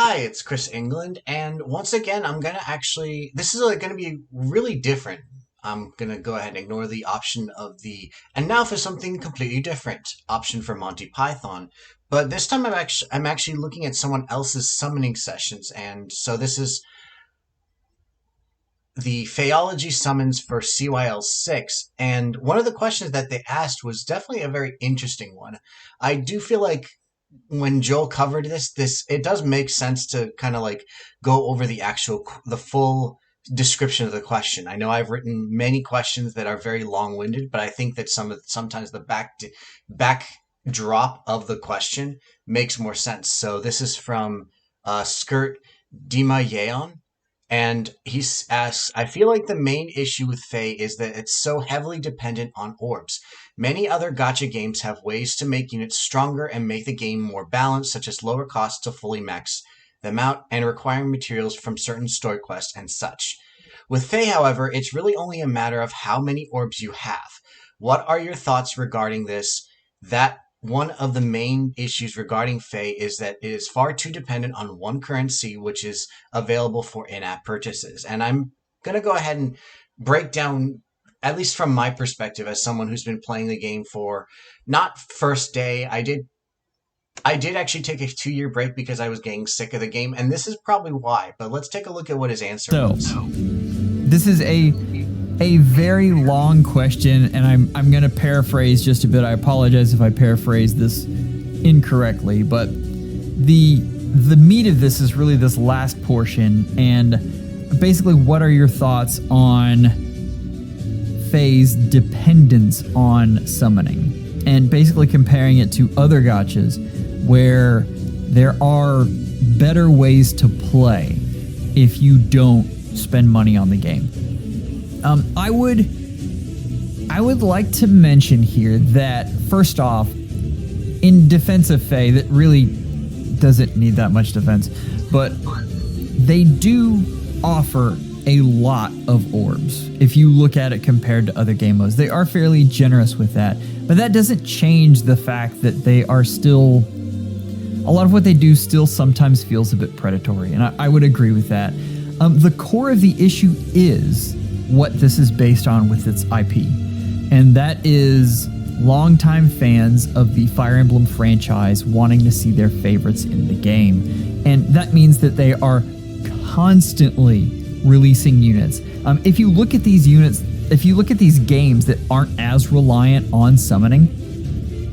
Hi, it's Chris England, and once again, I'm gonna actually. This is gonna be really different. I'm gonna go ahead and ignore the option of the. And now for something completely different. Option for Monty Python. But this time I'm actually looking at someone else's summoning sessions, and so this is the Fehology summons for CYL6. And one of the questions that they asked was definitely a very interesting one. I do feel like when Joel covered this it does make sense to kind of like go over the full description of the question. I know I've written many questions that are very long-winded, but I think that sometimes the backdrop of the question makes more sense. So this is from Skirt Dima Yeon, and he asks, I feel like the main issue with Fae is that it's so heavily dependent on orbs. Many other gacha games have ways to make units stronger and make the game more balanced, such as lower costs to fully max them out and requiring materials from certain story quests and such. With Fae, however, it's really only a matter of how many orbs you have. What are your thoughts regarding this? That one of the main issues regarding Fae is that it is far too dependent on one currency, which is available for in-app purchases. And I'm going to go ahead and break down, at least from my perspective as someone who's been playing the game for not first day. I did actually take a 2-year break because I was getting sick of the game, and this is probably why. But let's take a look at what his answer was. This is a very long question, and I'm going to paraphrase just a bit. I apologize if I paraphrase this incorrectly, but the meat of this is really this last portion, and basically, what are your thoughts on Fae's dependence on summoning, and basically comparing it to other gachas where there are better ways to play if you don't spend money on the game. I would like to mention here that, first off, in defense of Fae, that really doesn't need that much defense, but they do offer a lot of orbs. If you look at it compared to other game modes, they are fairly generous with that, but that doesn't change the fact that they are still, a lot of what they do still sometimes feels a bit predatory, and I would agree with that. The core of the issue is what this is based on with its IP, and that is longtime fans of the Fire Emblem franchise wanting to see their favorites in the game, and that means that they are constantly releasing units. If you look at these units, if you look at these games that aren't as reliant on summoning,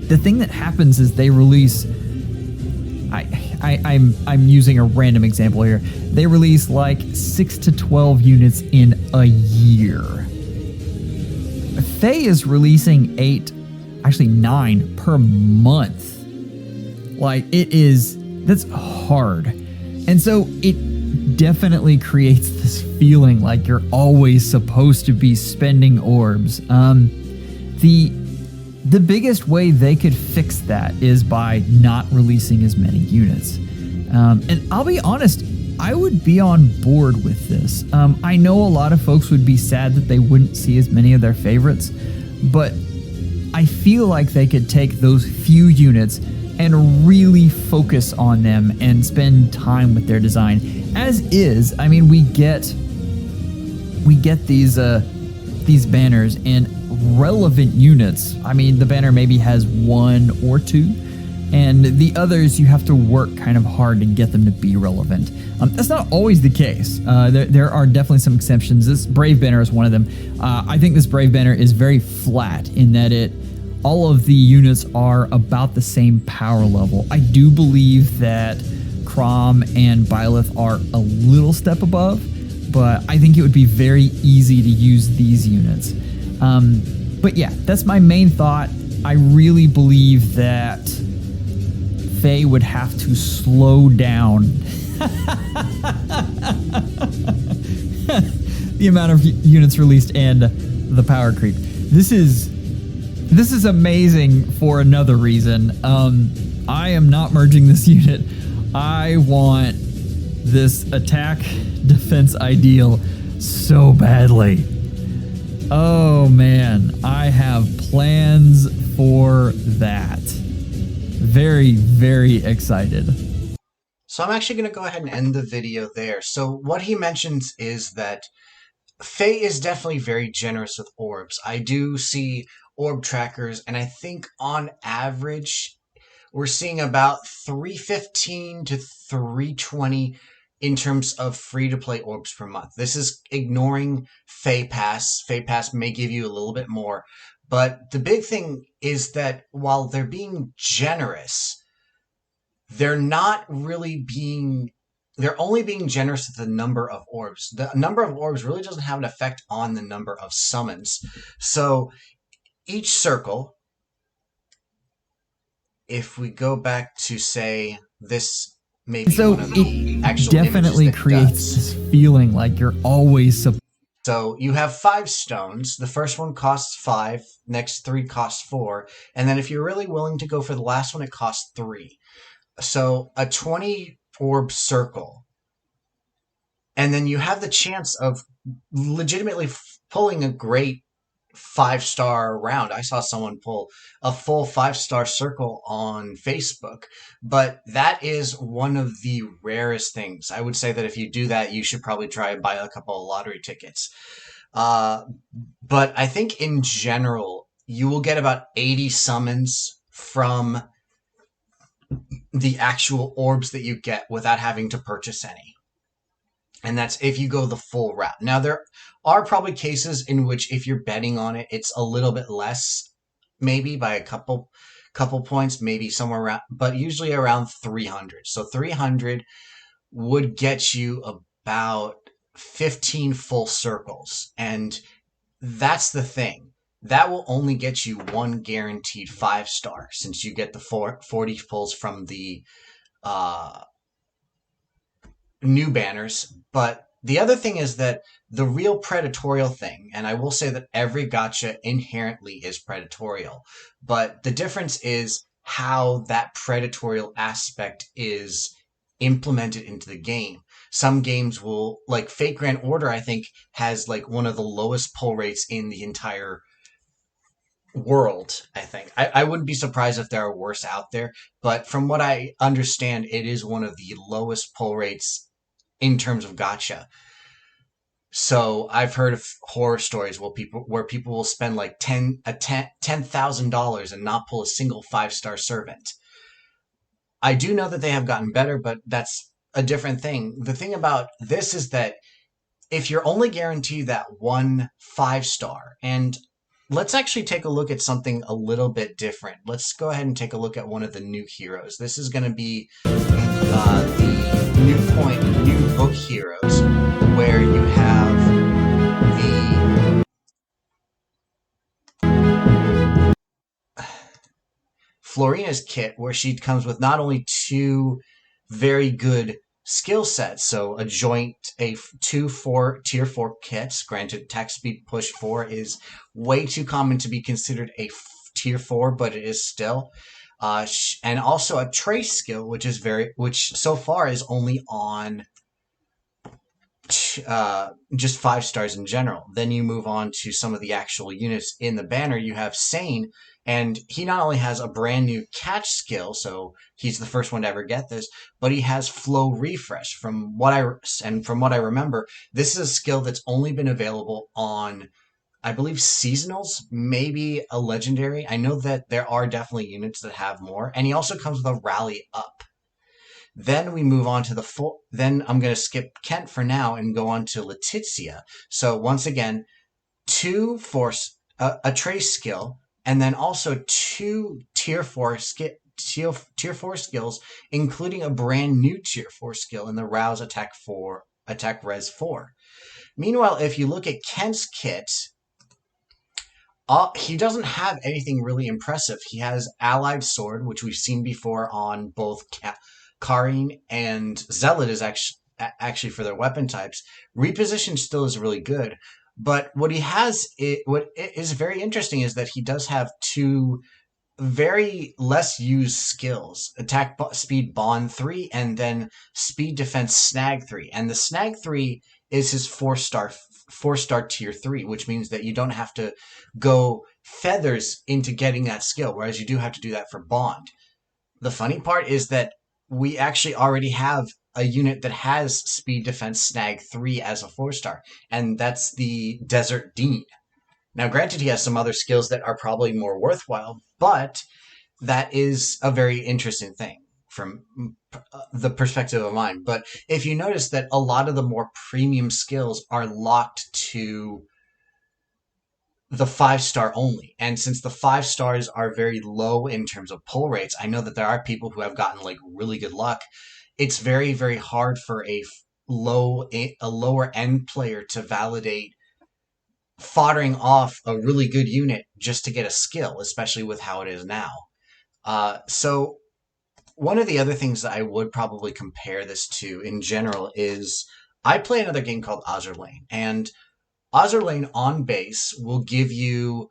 the thing that happens is they release, I'm using a random example here. They release like 6 to 12 units in a year. Fae is releasing 8, actually 9 per month. Like, that's hard. And so it definitely creates this feeling like you're always supposed to be spending orbs. The biggest way they could fix that is by not releasing as many units. And I'll be honest, I would be on board with this. I know a lot of folks would be sad that they wouldn't see as many of their favorites, but I feel like they could take those few units and really focus on them and spend time with their design. As is, I mean, we get these banners and relevant units. I mean, the banner maybe has 1 or 2, and the others you have to work kind of hard to get them to be relevant. That's not always the case. There are definitely some exceptions. This Brave banner is one of them. I think this Brave banner is very flat in that all of the units are about the same power level. I do believe that Crom and Byleth are a little step above, but I think it would be very easy to use these units. But yeah, that's my main thought. I really believe that Fae would have to slow down the amount of units released and the power creep. This is amazing for another reason. I am not merging this unit. I want this attack defense ideal so badly. Oh man, I have plans for that. Very, very excited. So I'm actually going to go ahead and end the video there. So what he mentions is that Faye is definitely very generous with orbs. I do see orb trackers, and I think on average we're seeing about 315 to 320 in terms of free to play orbs per month. This is ignoring Faye Pass. Faye Pass may give you a little bit more, but the big thing is that while they're being generous, they're not really being they're only being generous with the number of orbs. The number of orbs really doesn't have an effect on the number of summons. So each circle, if we go back to say this may be So one of the it actual images definitely that creates does. this feeling like you're always So you have 5 stones. The first one costs 5, next 3 costs 4, and then if you're really willing to go for the last one, it costs 3. So a 20 orb circle. And then you have the chance of legitimately pulling a great 5-star round. I saw someone pull a full 5-star circle on Facebook, but that is one of the rarest things. I would say that if you do that, you should probably try and buy a couple of lottery tickets. Uh, but I think in general, you will get about 80 summons from the actual orbs that you get without having to purchase any. And that's if you go the full route. Now, there are probably cases in which if you're betting on it, it's a little bit less, maybe by a couple points, maybe somewhere around, but usually around 300. So 300 would get you about 15 full circles. And that's the thing. That will only get you one guaranteed 5-star since you get the 40 pulls from the uh, new banners. But the other thing is that the real predatorial thing, and I will say that every gacha inherently is predatorial, but the difference is how that predatorial aspect is implemented into the game. Some games will, like Fate Grand Order, I think, has like one of the lowest pull rates in the entire world, I think. I wouldn't be surprised if there are worse out there, but from what I understand, it is one of the lowest pull rates in terms of gacha. So I've heard of horror stories where people will spend like $10,000 and not pull a single 5-star servant. I do know that they have gotten better, but that's a different thing. The thing about this is that if you're only guaranteed that one 5-star, and let's actually take a look at something a little bit different. Let's go ahead and take a look at one of the new heroes. This is going to be the new book heroes, where you have the Florina's kit, where she comes with not only 2 very good skill sets, so a joint, two 4 tier 4 kits. Granted, attack speed push 4 is way too common to be considered a tier 4, but it is still. And also a trace skill, which so far is only on just 5-stars in general. Then you move on to some of the actual units in the banner. You have Sane, and he not only has a brand new catch skill, so he's the first one to ever get this, but he has Flow Refresh. From what I remember, this is a skill that's only been available on, I believe, seasonals, maybe a legendary. I know that there are definitely units that have more, and he also comes with a Rally Up. Then we move on to then I'm going to skip Kent for now and go on to Letizia. So once again, 2 force, a trace skill, and then also 2 tier 4 skills, including a brand new tier 4 skill in the Rouse Attack Res 4. Meanwhile, if you look at Kent's kit, he doesn't have anything really impressive. He has Allied Sword, which we've seen before on both Karine and Zealot is actually for their weapon types. Reposition still is really good, but what is very interesting is that he does have 2 very less used skills: attack speed bond 3, and then speed defense snag 3. And the snag 3 is his 4-star tier 3, which means that you don't have to go feathers into getting that skill, whereas you do have to do that for bond. The funny part is that we actually already have a unit that has speed defense snag 3 as a 4-star, and that's the Desert Dean. Now, granted, he has some other skills that are probably more worthwhile, but that is a very interesting thing from the perspective of mine. But if you notice that a lot of the more premium skills are locked to the 5-star only. And since the 5 stars are very low in terms of pull rates, I know that there are people who have gotten like really good luck. It's very, very hard for a lower end player to validate foddering off a really good unit just to get a skill, especially with how it is now. So one of the other things that I would probably compare this to in general is I play another game called Azur Lane, and Azur Lane on base will give you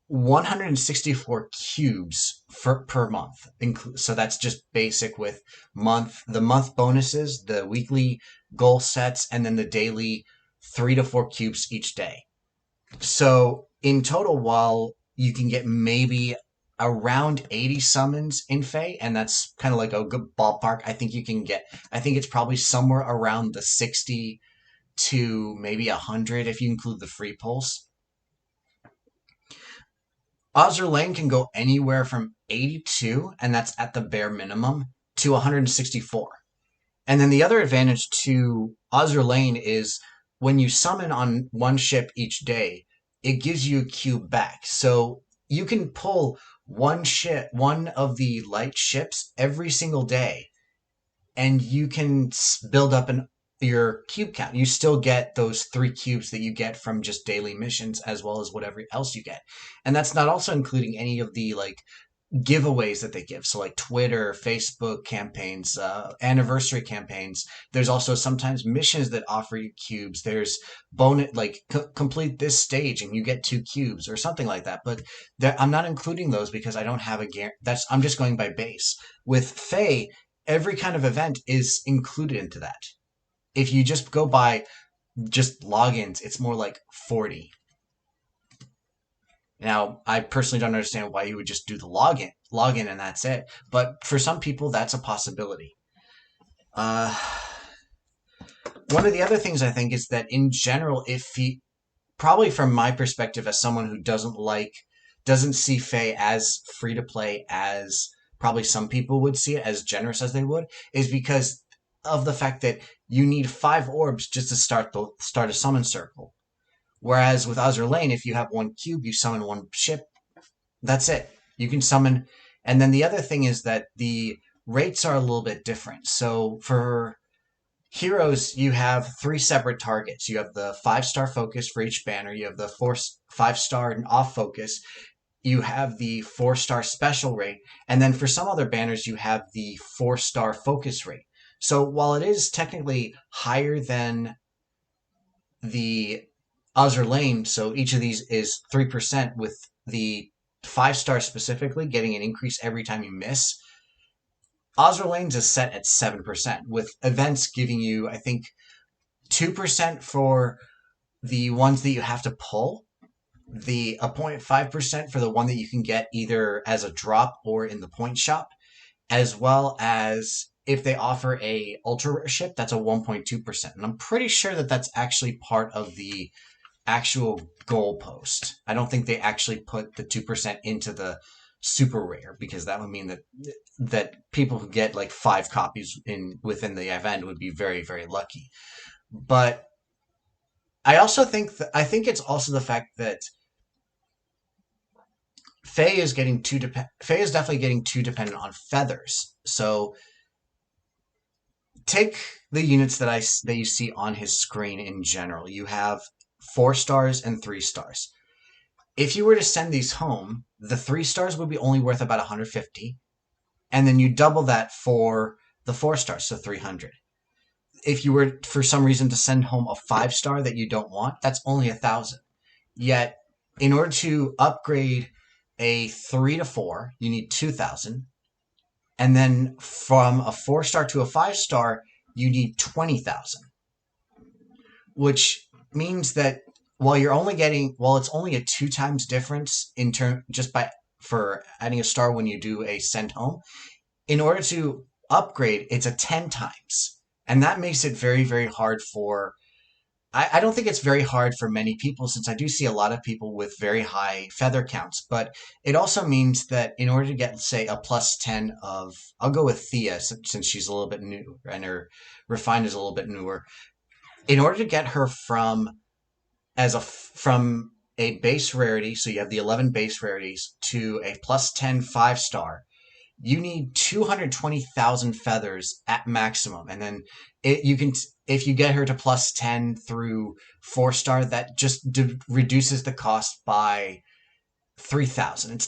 164 cubes per month. So that's just basic with the month bonuses, the weekly goal sets, and then the daily 3 to 4 cubes each day. So in total, while you can get maybe around 80 summons in Fey, and that's kind of like a good ballpark, I think it's probably somewhere around the 60 to maybe 100 if you include the free pulse. Azur Lane can go anywhere from 82, and that's at the bare minimum, to 164. And then the other advantage to Azur Lane is when you summon on one ship each day, it gives you a cube back. So you can pull one of the light ships every single day, and you can build up your cube count. You still get those 3 cubes that you get from just daily missions as well as whatever else you get. And that's not also including any of the like giveaways that they give. So like Twitter, Facebook campaigns, anniversary campaigns. There's also sometimes missions that offer you cubes. There's bonus, like complete this stage and you get 2 cubes or something like that. But I'm not including those because I don't have a guarantee. I'm just going by base. With Fae, every kind of event is included into that. If you just go by just logins, it's more like 40. Now, I personally don't understand why you would just do the login and that's it. But for some people, that's a possibility. One of the other things I think is that in general, probably from my perspective as someone who doesn't see Fae as free to play as probably some people would see it, as generous as they would, is because of the fact that you need 5 orbs just to start a summon circle. Whereas with Azur Lane, if you have 1 cube, you summon 1 ship. That's it. You can summon. And then the other thing is that the rates are a little bit different. So for heroes, you have 3 separate targets. You have the 5-star focus for each banner. You have the 5-star and off focus. You have the 4-star special rate. And then for some other banners, you have the 4-star focus rate. So while it is technically higher than the Azur Lane, so each of these is 3%, with the 5-star specifically getting an increase every time you miss. Azur Lane's is set at 7%, with events giving you, I think, 2% for the ones that you have to pull, a 0.5% for the one that you can get either as a drop or in the point shop, as well as if they offer a ultra rare ship, that's a 1.2%. And I'm pretty sure that that's actually part of the actual goalpost. I don't think they actually put the 2% into the super rare, because that would mean that people who get like 5 copies within the event would be very, very lucky. But I also think it's also the fact that Fae is definitely getting too dependent on feathers. So take the units that you see on his screen in general. You have 4 stars and 3 stars. If you were to send these home, the 3 stars would be only worth about 150, and then you double that for the 4 stars, so 300. If you were for some reason to send home a 5-star that you don't want, that's only 1,000. Yet, in order to upgrade a 3 to 4, you need 2,000. And then from a 4-star to a 5-star, you need 20,000. Which means that while it's only a 2 times difference for adding a star when you do a send home, in order to upgrade, it's a 10 times. And that makes it very, very hard for I don't think it's very hard for many people since I do see a lot of people with very high feather counts, but it also means that in order to get, say, a plus 10 of, I'll go with Thea since she's a little bit new and her refined is a little bit newer. In order to get her from a base rarity, so you have the 11 base rarities, to a plus 10 5-star, you need 220,000 feathers at maximum. And then you can, if you get her to plus 10 through 4-star, that just reduces the cost by 3,000. It's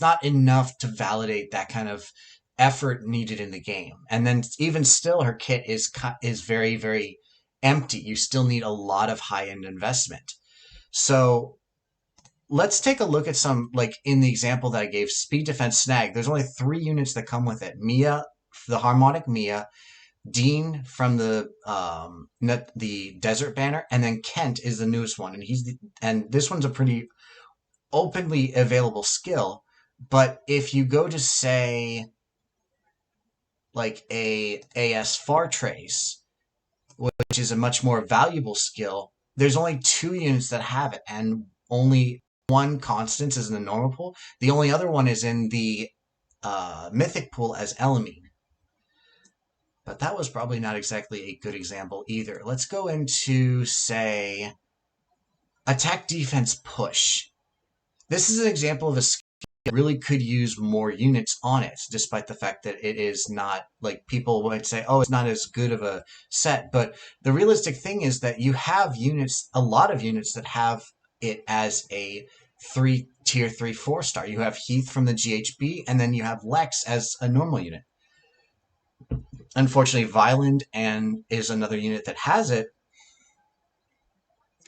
not enough to validate that kind of effort needed in the game. And then even still, her kit is very, very empty. You still need a lot of high-end investment. So let's take a look at some, like in the example that I gave, speed, defense, snag. There's only 3 units that come with it. Mia, the harmonic Mia, Dean from the desert banner, and then Kent is the newest one, and this one's a pretty openly available skill. But if you go to, say, like a AS Far Trace, which is a much more valuable skill, there's only 2 units that have it, and only one Constance is in the normal pool. The only other one is in the mythic pool as Elamine. But that was probably not exactly a good example either. Let's go into, say, attack, defense, push. This is an example of a skill that really could use more units on it, despite the fact that it is not, like, people might say, oh, it's not as good of a set. But the realistic thing is that you have units, a lot of units that have it as a tier 3 4-star. You have Heath from the GHB, and then you have Lex as a normal unit. Unfortunately, Violent is another unit that has it,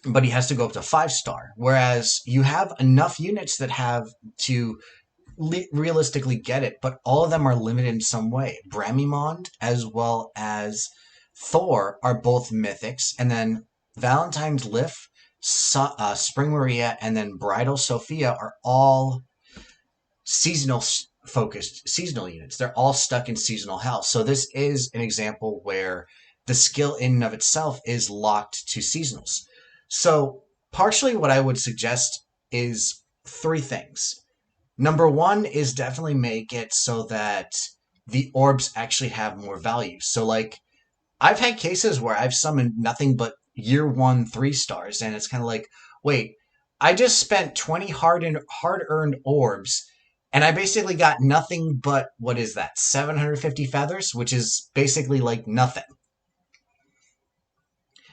but he has to go up to 5-star. Whereas you have enough units that have to realistically get it, but all of them are limited in some way. Bramimond as well as Thor are both mythics, and then Valentine's Lif, Spring Maria, and then Bridal Sophia are all seasonal focused seasonal units. They're all stuck in seasonal hell. So this is an example where the skill in and of itself is locked to seasonals. So partially what I would suggest is 3 things. Number 1 is definitely make it so that the orbs actually have more value. So, like, I've had cases where I've summoned nothing but year 1 3-stars, and it's kind of like, wait, I just spent 20 hard-earned orbs, and I basically got nothing but, what is that, 750 feathers, which is basically like nothing.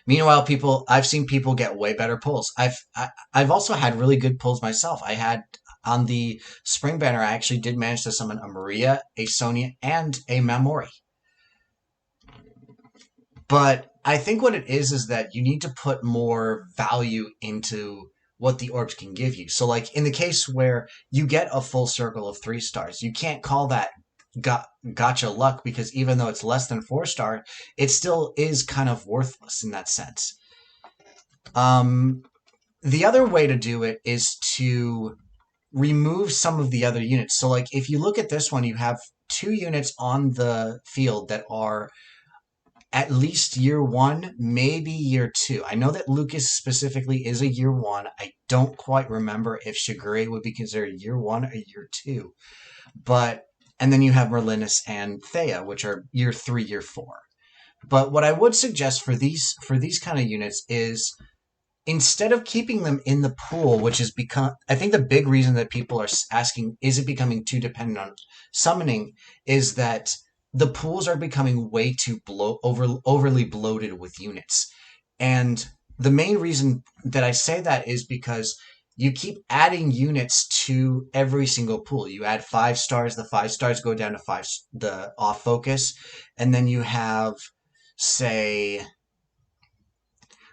Meanwhile, I've seen people get way better pulls. I've also had really good pulls myself. I had on the Spring Banner, I actually did manage to summon a Maria, a Sonia, and a Mamori. But I think what it is that you need to put more value into what the orbs can give you. So, like, in the case where you get a full circle of 3-stars, you can't call that gacha luck, because even though it's less than 4-star, it still is kind of worthless in that sense. The other way to do it is to remove some of the other units. So, like, if you look at this one, you have 2 units on the field that are at least year 1, maybe year 2. I know that Lucas specifically is a year 1. I don't quite remember if Shigure would be considered year 1 or year 2. And then you have Merlinus and Thea, which are year 3, year 4. But what I would suggest for these kind of units is, instead of keeping them in the pool, which has become, I think the big reason that people are asking, is it becoming too dependent on summoning, is that the pools are becoming way too overly bloated with units. And the main reason that I say that is because you keep adding units to every single pool. You add 5-stars, the 5-stars go down to the off focus, and then you have, say,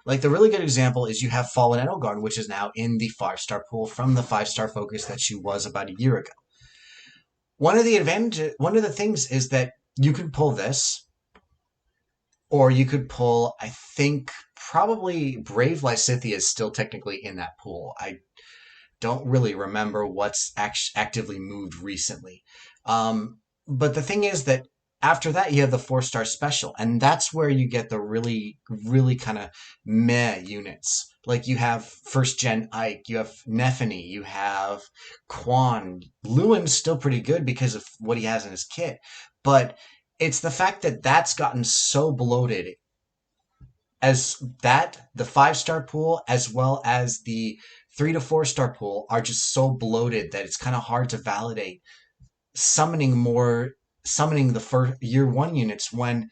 like, the really good example is you have Fallen Edelgard, which is now in the 5-star pool from the 5-star focus that she was about a year ago. One of the things is that you could pull this, or you could pull, I think, probably Brave Lysithea is still technically in that pool. I don't really remember what's actively moved recently. But the thing is that after that, you have the 4-star special, and that's where you get the really, really kind of meh units. Like you have first gen Ike, you have Nephany, you have Quan. Lewin's still pretty good because of what he has in his kit, but it's the fact that that's gotten so bloated as that the 5-star pool as well as the 3 to 4-star pool are just so bloated that it's kind of hard to validate summoning more summoning the first year one units when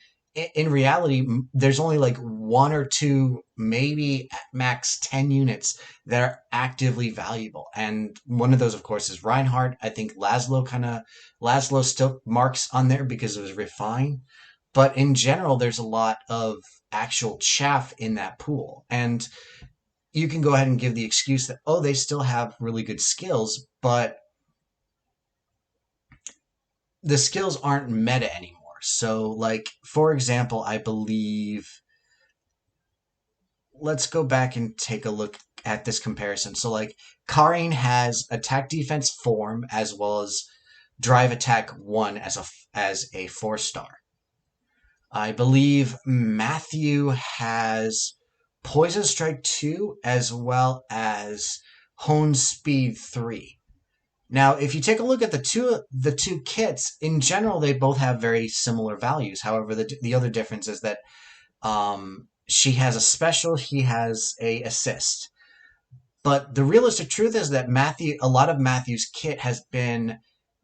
in reality there's only like one or two, maybe at max 10 units that are actively valuable, and one of those of course is Reinhardt. I think Laszlo still marks on there because it was refined, but in general there's a lot of actual chaff in that pool, and you can go ahead and give the excuse that, oh, they still have really good skills, but the skills aren't meta anymore. So, like, for example, I believe, let's go back and take a look at this comparison. So, like, Karin has attack defense form as well as drive attack 1 as a 4-star. I believe Matthew has poison strike 2 as well as hone speed 3. Now, if you take a look at the two kits, in general, they both have very similar values. However, the other difference is that she has a special, he has a assist. But the realistic truth is that a lot of Matthew's kit has been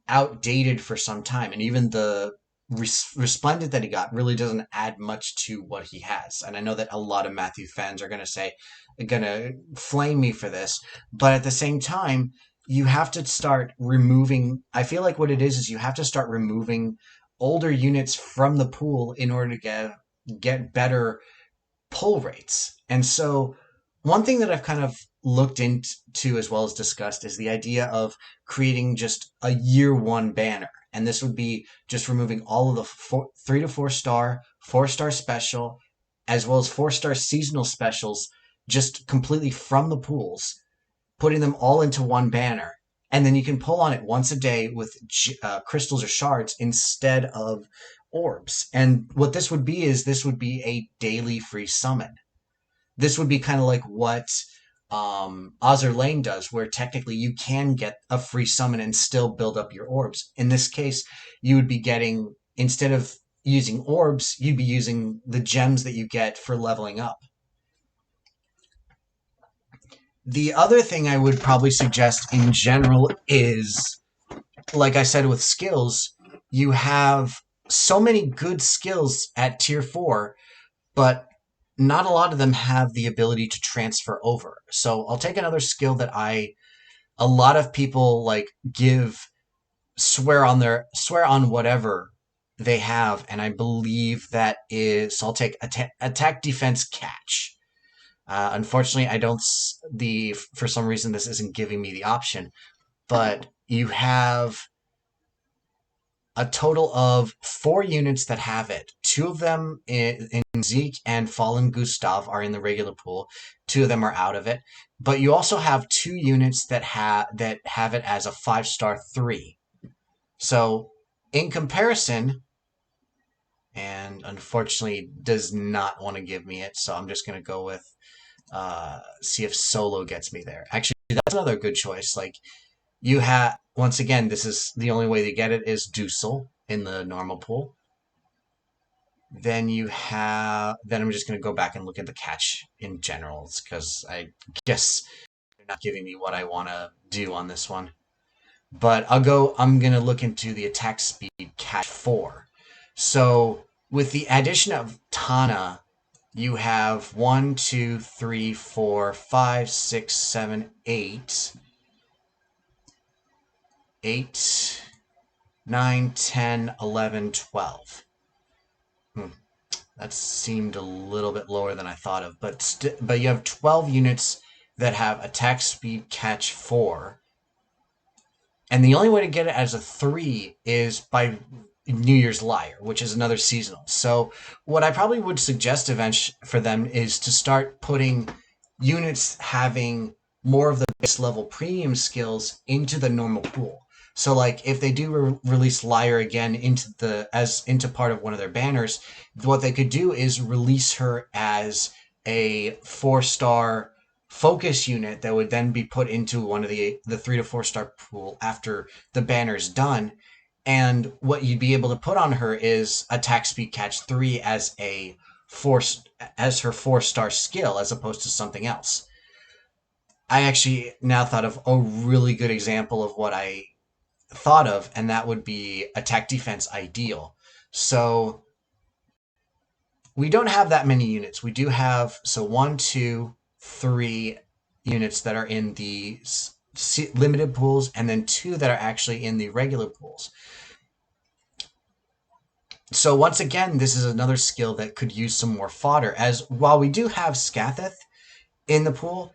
outdated for some time, and even the resplendent that he got really doesn't add much to what he has. And I know that a lot of Matthew fans are going to flame me for this, but at the same time, you have to start removing. I feel like what it is you have to start removing older units from the pool in order to get better pull rates. And so one thing that I've kind of looked into as well as discussed is the idea of creating just a year one banner. And this would be just removing all of the 3 to 4-star, 4-star special, as well as 4-star seasonal specials just completely from the pools, putting them all into one banner. And then you can pull on it once a day with crystals or shards instead of orbs. And what this would be is this would be a daily free summon. This would be kind of like what Azur Lane does, where technically you can get a free summon and still build up your orbs. In this case, you would be getting, instead of using orbs, you'd be using the gems that you get for leveling up. The other thing I would probably suggest in general is, like I said with skills, you have so many good skills at tier 4, but not a lot of them have the ability to transfer over. So I'll take another skill that a lot of people like swear on whatever they have, and I believe that is, so I'll take attack defense catch. Unfortunately, I don't, for some reason this isn't giving me the option, but you have a total of 4 units that have it. 2 of them in Zeke and Fallen Gustav are in the regular pool. 2 of them are out of it. But you also have 2 units that have it as a 5-star 3. So in comparison, and unfortunately does not want to give me it, so I'm just going to go with see if solo gets me there. Actually, that's another good choice. Like, you have, once again, this is the only way to get it is Dusel in the normal pool. Then I'm just going to go back and look at the catch in general, because I guess they're not giving me what I want to do on this one. But I'm going to look into the attack speed catch 4. So with the addition of Tana, you have 1, 2, 3, 4, 5, 6, 7, 8. 8, 9, 10, 11, 12. That seemed a little bit lower than I thought of, but you have 12 units that have attack speed catch 4. And the only way to get it as a 3 is by New Year's Liar, which is another seasonal. So what I probably would suggest eventually for them is to start putting units having more of the base level premium skills into the normal pool. So like if they do release Lyre again into part of one of their banners, what they could do is release her as a 4-star focus unit that would then be put into one of the 3 to 4 star pool after the banner's done. And what you'd be able to put on her is attack speed catch 3 as a force as her 4-star skill as opposed to something else. I actually now thought of a really good example of what I thought of, and that would be attack defense ideal. So we don't have that many units. We do have one, two, three units that are in the limited pools, and then 2 that are actually in the regular pools. So once again, this is another skill that could use some more fodder. As while we do have Skathith in the pool,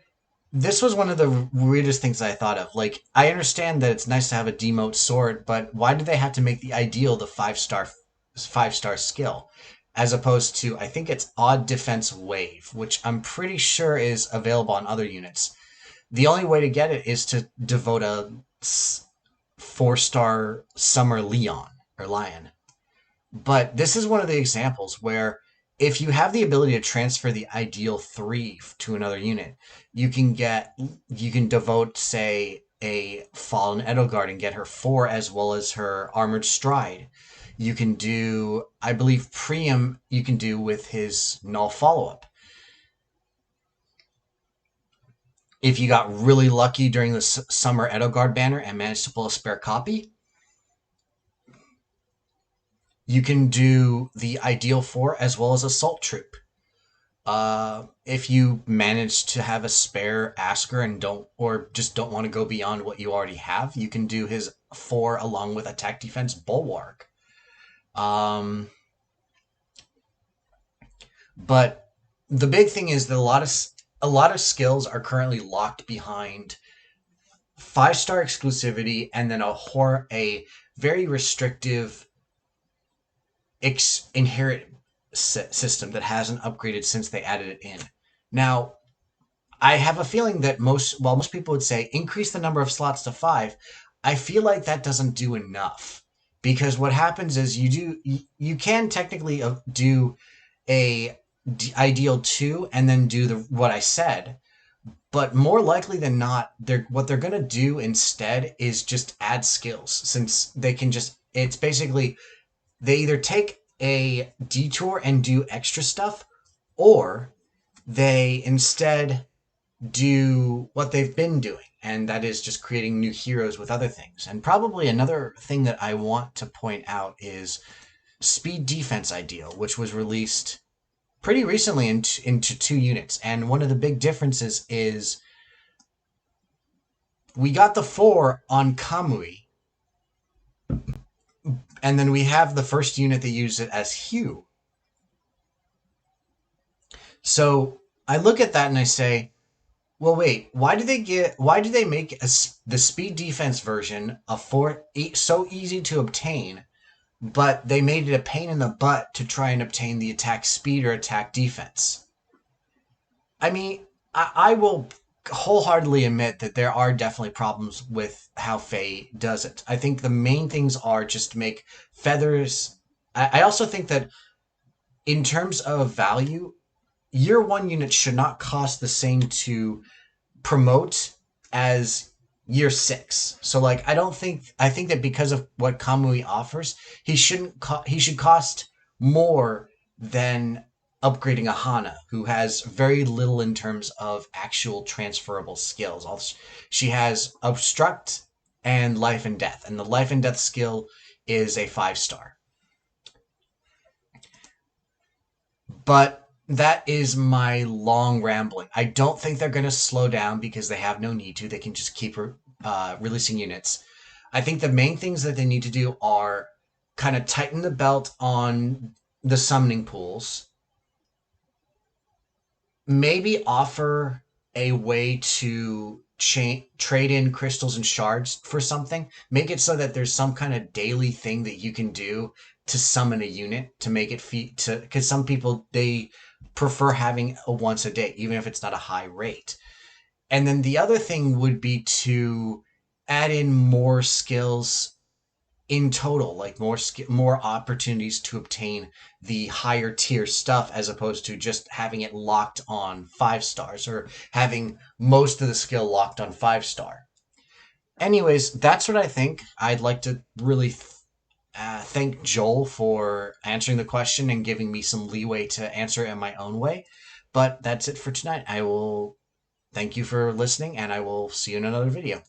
this was one of the weirdest things I thought of. Like, I understand that it's nice to have a demote sword, but why did they have to make the ideal the 5-star skill, as opposed to, I think it's odd defense wave, which I'm pretty sure is available on other units. The only way to get it is to devote a 4-star summer Leon or Lion. But this is one of the examples where if you have the ability to transfer the ideal 3 to another unit, you can devote, say, a Fallen Edelgard and get her 4 as well as her Armored Stride. You can do, I believe, Priam you can do with his Null follow-up. If you got really lucky during the Summer Edelgard banner and managed to pull a spare copy, you can do the Ideal 4 as well as Assault Troop. If you manage to have a spare Asker and don't want to go beyond what you already have, you can do his 4 along with Attack Defense Bulwark. But the big thing is that a lot of skills are currently locked behind 5-star exclusivity and then a very restrictive inherit system that hasn't upgraded since they added it in. Now, I have a feeling that most people would say increase the number of slots to 5, I feel like that doesn't do enough, because what happens is you can technically do a ideal 2 and then do what I said, but more likely than not, what they're going to do instead is just add skills, since they can just, it's basically, they either take a detour and do extra stuff, or they instead do what they've been doing, and that is just creating new heroes with other things. And probably another thing that I want to point out is Speed Defense Ideal, which was released pretty recently into 2 units. And one of the big differences is we got the 4 on Kamui, and then we have the first unit that used it as Hugh. So I look at that and I say, well, wait, why did they make the speed defense version so easy to obtain, but they made it a pain in the butt to try and obtain the attack speed or attack defense? I mean, I will wholeheartedly admit that there are definitely problems with how Faye does it. I think the main things are just to make feathers. I also think that in terms of value, year 1 units should not cost the same to promote as year 6. So like, I think that because of what Kamui offers, he should cost more than upgrading a Hana, who has very little in terms of actual transferable skills. She has Obstruct and Life and Death, and the Life and Death skill is a 5-star. But that is my long rambling. I don't think they're going to slow down because they have no need to. They can just keep releasing units. I think the main things that they need to do are kind of tighten the belt on the summoning pools, maybe offer a way to trade in crystals and shards for something. Make it so that there's some kind of daily thing that you can do to summon a unit to make it because some people, they prefer having a once a day, even if it's not a high rate. And then the other thing would be to add in more skills in total, like more opportunities to obtain the higher tier stuff as opposed to just having it locked on 5 stars or having most of the skill locked on 5 star. Anyways, that's what I think. I'd like to really thank Joel for answering the question and giving me some leeway to answer it in my own way. But that's it for tonight. I will thank you for listening, and I will see you in another video.